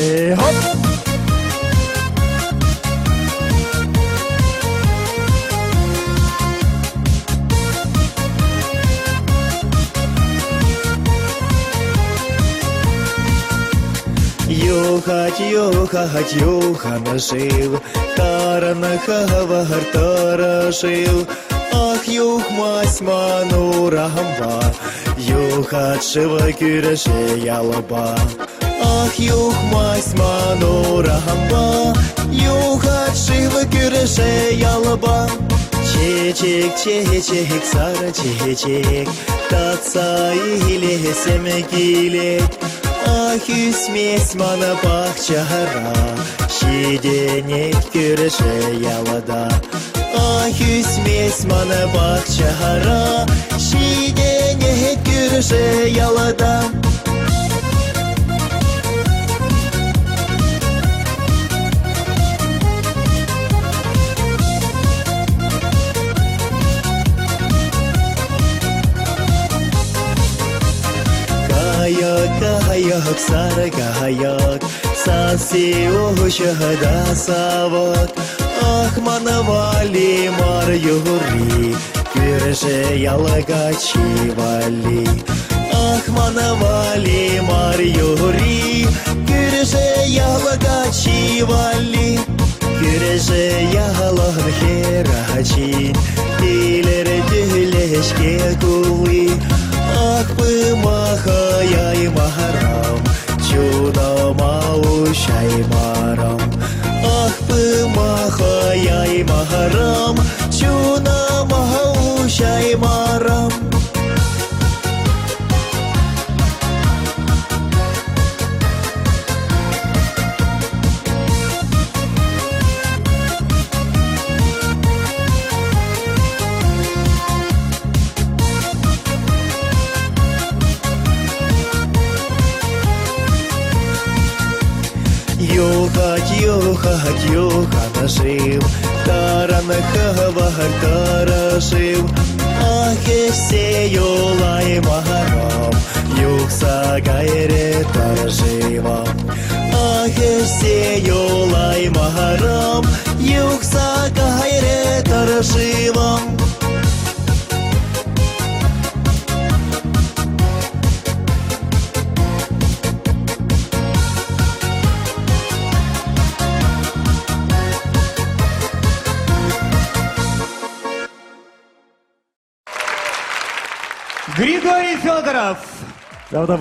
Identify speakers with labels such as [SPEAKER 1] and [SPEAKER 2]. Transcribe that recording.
[SPEAKER 1] Хоп!
[SPEAKER 2] Йохать, йохана жив, тарана хавар тарашив. Ах, юх мась манура хамба, юхат шива кюреше ялаба. Ах, юх мась манура хамба, юхат шива кюреше ялаба. Чечек, чечек, сара чечек, татса иле семекилек. Ах, үсмес мана бақчара, шиденек күреше ялада. Ах, үсмес мана бақчара, шиденек күреше ялада. Каяк, сара каяк, саси ошада савак. Ах, манавали мар юри, күреше ялагачи вали. Ах, манавали мар юри, күреше ялагачи вали. Күреше ялан херачи, дилер дюлешке кули. Ах, пымахаяй махарам, чудо маушай марам. Ах, пымахаяй махарам, чудо маушай марам. Йохать, йохана жив, тарана хавар тарашив. Ах, эсе йолай махарам, юхса гайре тарашивам. Ах, эсе йолай махарам, юхса гайре тарашивам.
[SPEAKER 1] Григорий Федоров!
[SPEAKER 2] Давно